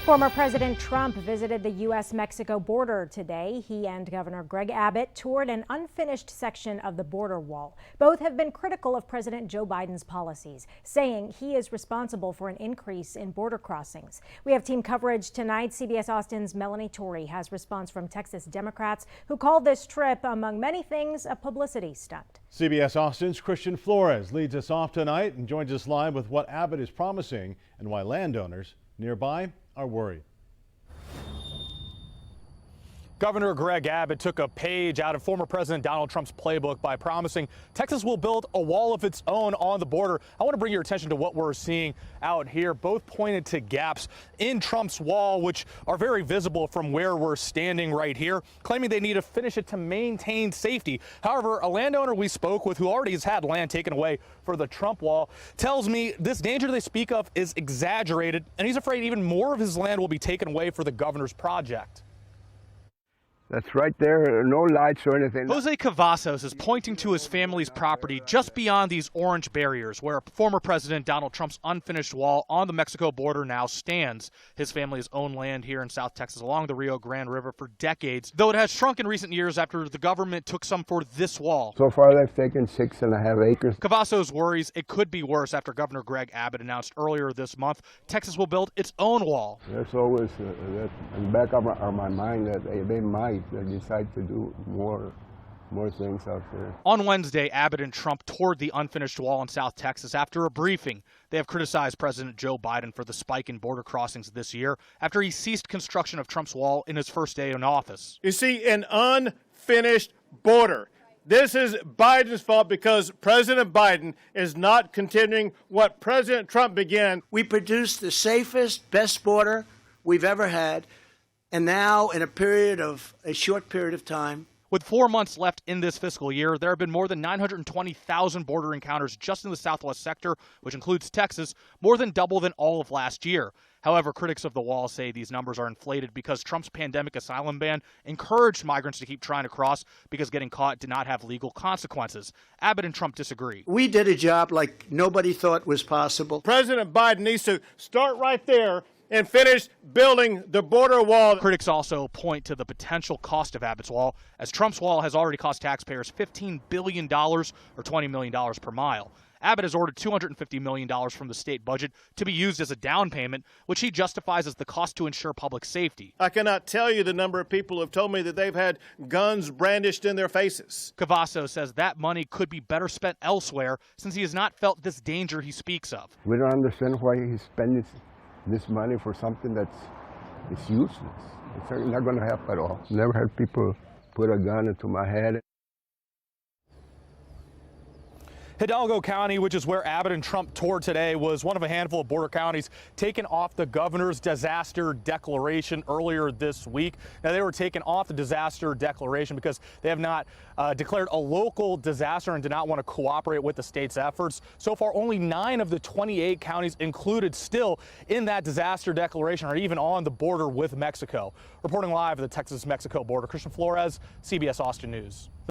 Former President Trump visited the U.S.-Mexico border today. He and Governor Greg Abbott toured an unfinished section of the border wall. Both have been critical of President Joe Biden's policies, saying he is responsible for an increase in border crossings. We have team coverage tonight. CBS Austin's Melanie Torrey has response from Texas Democrats who called this trip, among many things, a publicity stunt. CBS Austin's Christian Flores leads us off tonight and joins us live with what Abbott is promising and why landowners nearby are worried. Governor Greg Abbott took a page out of former President Donald Trump's playbook by promising Texas will build a wall of its own on the border. I want to bring your attention to what we're seeing out here. Both pointed to gaps in Trump's wall, which are very visible from where we're standing right here, claiming they need to finish it to maintain safety. However, a landowner we spoke with who already has had land taken away for the Trump wall tells me this danger they speak of is exaggerated, and he's afraid even more of his land will be taken away for the governor's project. That's right there, no lights or anything. Jose Cavazos is pointing to his family's property just beyond these orange barriers where former President Donald Trump's unfinished wall on the Mexico border now stands. His family has owned land here in South Texas along the Rio Grande River for decades, though it has shrunk in recent years after the government took some for this wall. So far they've taken 6.5 acres. Cavazos worries it could be worse after Governor Greg Abbott announced earlier this month Texas will build its own wall. There's always that in the back of my mind that they might decide to do more things out there. On Wednesday, Abbott and Trump toured the unfinished wall in South Texas after a briefing. They have criticized President Joe Biden for the spike in border crossings this year after he ceased construction of Trump's wall in his first day in office. You see, an unfinished border. This is Biden's fault because President Biden is not continuing what President Trump began. We produced the safest, best border we've ever had. And now, in a short period of time. With 4 months left in this fiscal year, there have been more than 920,000 border encounters just in the southwest sector, which includes Texas, more than double than all of last year. However, critics of the wall say these numbers are inflated because Trump's pandemic asylum ban encouraged migrants to keep trying to cross because getting caught did not have legal consequences. Abbott and Trump disagree. We did a job like nobody thought was possible. President Biden needs to start right there and finish building the border wall. Critics also point to the potential cost of Abbott's wall, as Trump's wall has already cost taxpayers $15 billion or $20 million per mile. Abbott has ordered $250 million from the state budget to be used as a down payment, which he justifies as the cost to ensure public safety. I cannot tell you the number of people who have told me that they've had guns brandished in their faces. Cavazos says that money could be better spent elsewhere since he has not felt this danger he speaks of. We don't understand why he's spending this money for something that's useless. It's not going to help at all. Never had people put a gun into my head. Hidalgo County, which is where Abbott and Trump toured today, was one of a handful of border counties taken off the governor's disaster declaration earlier this week. Now, they were taken off the disaster declaration because they have not declared a local disaster and did not want to cooperate with the state's efforts. So far, only 9 of the 28 counties included still in that disaster declaration are even on the border with Mexico. Reporting live at the Texas-Mexico border, Christian Flores, CBS Austin News.